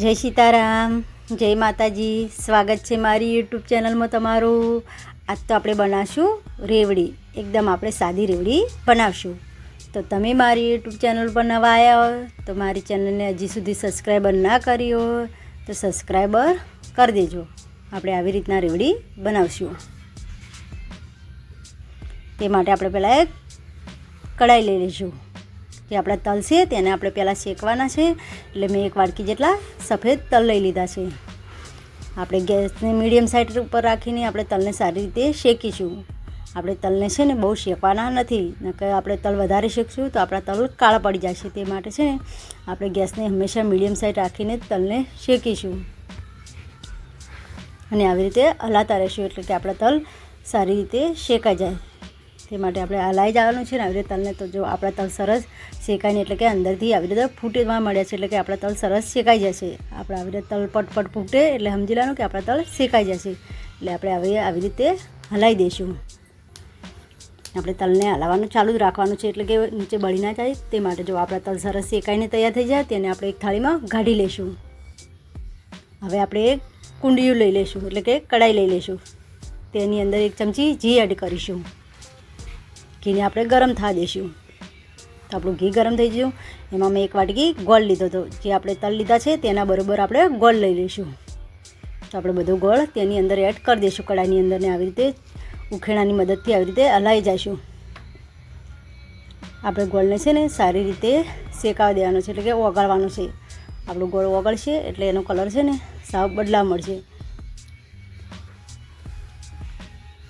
જય સીતારામ, જય માતાજી। સ્વાગત છે મારી યુટ્યુબ ચેનલમાં તમારું। આજ તો આપણે બનાવશું રેવડી, એકદમ આપણે સાદી રેવડી બનાવશું। તો તમે મારી યુટ્યુબ ચેનલ પર નવા આવ્યા હોય તો મારી ચેનલને હજી સુધી સબસ્ક્રાઈબર ના કરી હોય તો સબસ્ક્રાઈબર કરી દેજો। આપણે આવી રીતના રેવડી બનાવશું। તે માટે આપણે પહેલાં એક કઢાઈ લઈ લઈશું। જે આપણા તલ છે તેને આપણે પહેલાં શેકવાના છે, એટલે મેં એક વાડકી જેટલા સફેદ તલ લઈ લીધા છે। આપણે ગેસને મીડિયમ સાઈડ ઉપર રાખીને આપણે તલને સારી રીતે શેકીશું। આપણે તલને છે ને બહુ શેકવાના નથી, નકર આપણે તલ વધારે શેકશું તો આપણા તલ કાળા પડી જશે। તે માટે છે ને આપણે ગેસને હંમેશા મીડિયમ સાઈડ રાખીને તલને શેકીશું અને આવી રીતે હલાતા રહીશું, એટલે કે આપણા તલ સારી રીતે શેકાઈ જાય। તે માટે આપણે હલાઈ જવાનું છે ને આવી રીતે તલને। તો જો આપણા તલ સરસ શેકાઈને, એટલે કે અંદરથી આવી રીતે ફૂટવા મળ્યા છે, એટલે કે આપણા તલ સરસ શેકાઈ જશે। આપણે આવી રીતે તલ પટપટ ફૂટે એટલે સમજી લેવાનું કે આપણા તલ શેકાઈ જશે, એટલે આપણે આવી રીતે હલાવી દઈશું। આપણે તલને હલાવવાનું ચાલુ જ રાખવાનું છે, એટલે કે નીચે બળી ના જાય। તે માટે જો આપણા તલ સરસ શેકાઈને તૈયાર થઈ જાય તેને આપણે એક થાળીમાં કાઢી લઈશું। હવે આપણે એક કુંડિયું લઈ લઈશું, એટલે કે કઢાઈ લઈ લઈશું। તેની અંદર એક ચમચી ઘી એડ કરીશું। ઘીને આપણે ગરમ થવા દઈશું। તો આપણું ઘી ગરમ થઈ ગયું, એમાં મેં એક વાટકી ગોળ લીધો હતો। જે આપણે તલ લીધા છે તેના બરોબર આપણે ગોળ લઈ લઈશું। તો આપણે બધો ગોળ તેની અંદર એડ કરી દઈશું કઢાઈની અંદર, ને આવી રીતે ઉખેણાની મદદથી આવી રીતે હલાવી જઈશું। આપણે ગોળને છે ને સારી રીતે શેકાવી દેવાનો છે, એટલે કે ઓગાળવાનો છે। આપણો ગોળ ઓગળશે એટલે એનો કલર છે ને સાવ બદલાવ મળશે।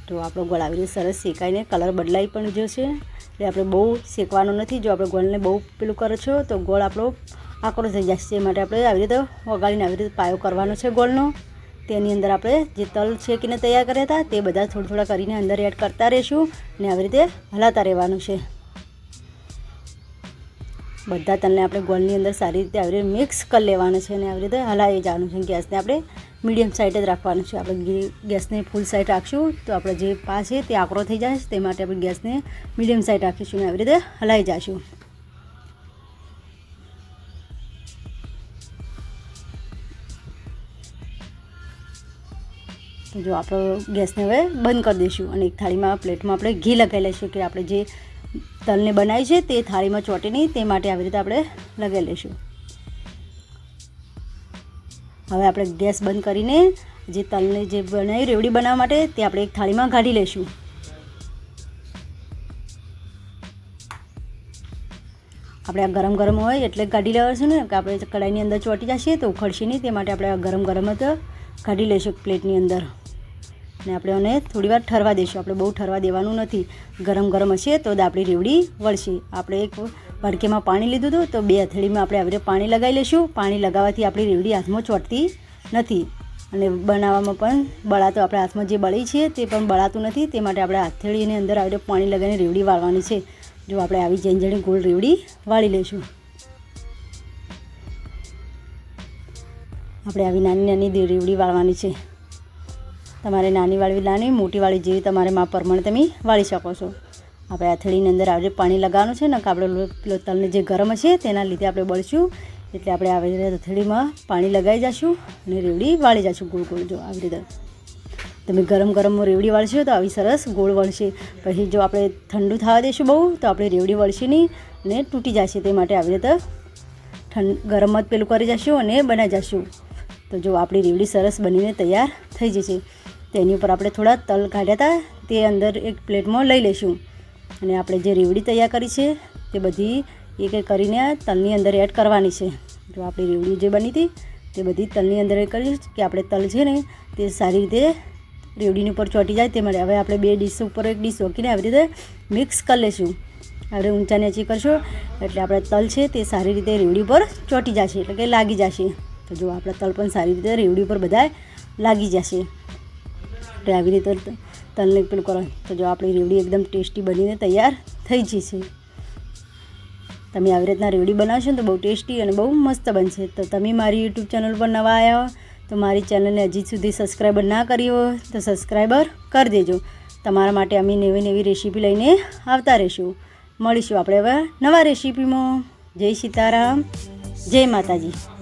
તો આપણો ગોળ આવી રીતે સરસ શેકાઈને કલર બદલાઈ પણ જશે, એટલે આપણે બહુ શેકવાનો નથી। જો આપણે ગોળને બહુ પેલું કરો છો તો ગોળ આપણો આકરો થઈ જશે। એ માટે આપણે આવી રીતે વગાડીને આવી રીતે પાયો કરવાનો છે ગોળનો। તેની અંદર આપણે જે તલ શેકીને તૈયાર કર્યા હતા તે બધા થોડા કરીને અંદર એડ કરતા રહીશું અને આવી રીતે હલાતા રહેવાનું છે। બધા તલને આપણે ગોળની અંદર સારી રીતે આવી રીતે મિક્સ કરી લેવાનું છે અને આવી રીતે હલાવી જવાનું છે। ગેસને આપણે મીડિયમ સાઈડ જ રાખવાનું છે। આપણે ગેસને ફૂલ સાઈડ રાખશું તો આપણે જે પા છે તે આકરો થઈ જાય, તે માટે આપણે ગેસને મીડિયમ સાઈડ રાખીશું અને આવી રીતે હલાવી જઈશું। તો જો આપણો ગેસને હવે બંધ કરી દઈશું અને એક થાળીમાં પ્લેટમાં આપણે ઘી લગાવી લઈશું, કે આપણે જે તલને બનાવી છે તે થાળીમાં ચોંટે નહીં, તે માટે આવી રીતે આપણે લગાવી લઈશું। હવે આપણે ગેસ બંધ કરીને જે તલને જે બનાવી રેવડી બનાવવા માટે તે આપણે એક થાળીમાં કાઢી લઈશું। આપણે આ ગરમ ગરમ હોય એટલે કાઢી લેવાનું ને, કે આપણે કઢાઈની અંદર ચોંટી જશે તો ઉખડશે નહીં, તે માટે આપણે આ ગરમ ગરમ જ કાઢી લઈશું પ્લેટની અંદર અને આપણે એને થોડી વાર ઠરવા દઈશું। આપણે બહુ ઠરવા દેવાનું નથી, ગરમ ગરમ હશે તો જ આપણી રેવડી વળશે। આપણે એક વાડકીમાં પાણી લીધું હતું તો 2 હથેળીમાં આપણે આવી રીતે પાણી લગાવી લઈશું। પાણી લગાવવાથી આપણી રેવડી હાથમાં ચોંટતી નથી અને બનાવવામાં પણ બળાતો, આપણે હાથમાં જે બળી છે તે પણ બળાતું નથી। તે માટે આપણે હથેળીની અંદર આવી રીતે પાણી લગાવીને રેવડી વાળવાની છે। જો આપણે આવી ઝીણી ગોળ રેવડી વાળી લઈશું। આપણે આવી નાની નાની રેવડી વાળવાની છે। તમારે નાની વાળવી નાની, મોટી વાળી જેવી તમારે માપ પ્રમાણે તમે વાળી શકો છો। આપણે હથેળીની અંદર આવી રીતે પાણી લગાવવાનું છે ને, કે આપણે તલને જે ગરમ હશે તેના લીધે આપણે બળશું, એટલે આપણે આવી રીતે હથેળીમાં પાણી લગાવી જઈશું અને રેવડી વાળી જઈશું ગોળ ગોળ। જો આવી રીતે તમે ગરમ ગરમ રેવડી વાળશો તો આવી સરસ ગોળ વળશે। પછી જો આપણે ઠંડુ થવા દઈશું બહુ તો આપણે રેવડી વળશે નહીં અને તૂટી જશે। તે માટે આવી રીતે ગરમ જ પેલું કરી જઈશું અને બનાવી જઈશું। તો જો આપણી રેવડી સરસ બનીને તૈયાર થઈ જશે। તેની ઉપર આપણે થોડા તલ કાઢ્યા હતા તે અંદર એક પ્લેટમાં લઈ લઈશું અને આપણે જે રેવડી તૈયાર કરી છે તે બધી એક એક કરીને તલની અંદર એડ કરવાની છે। જો આપણી રેવડી જે બની હતી તે બધી તલની અંદર એડ કરીશ, કે આપણે તલ છે ને તે સારી રીતે રેવડીની ઉપર ચોંટી જાય તે માટે હવે આપણે 2 ડીશ ઉપર એક ડીશ મૂકીને આવી રીતે મિક્સ કરી લઈશું। આપણે ઊંચા નીચી કરશો એટલે આપણે તલ છે તે સારી રીતે રેવડી ઉપર ચોંટી જશે, એટલે કે લાગી જશે। તો જો આપણા તલ પણ સારી રીતે રેવડી ઉપર બધાય લાગી જશે। આપણે આવી રીતે તલને પેલું કરો તો જો આપણી રેવડી એકદમ ટેસ્ટી બનીને તૈયાર થઈ જશે। તમે આવી રીતના રેવડી બનાવશો ને તો બહુ ટેસ્ટી અને બહુ મસ્ત બનશે। તો તમે મારી યુટ્યુબ ચેનલ પર નવા આવ્યા હો તો મારી ચેનલને હજી સુધી સબસ્ક્રાઈબર ના કરી હોય તો સબસ્ક્રાઈબર કરી દેજો। તમારા માટે અમે નવી નવી રેસીપી લઈને આવતા રહીશું। મળીશું આપણે હવે નવા રેસીપીમાં। જય સીતારામ, જય માતાજી।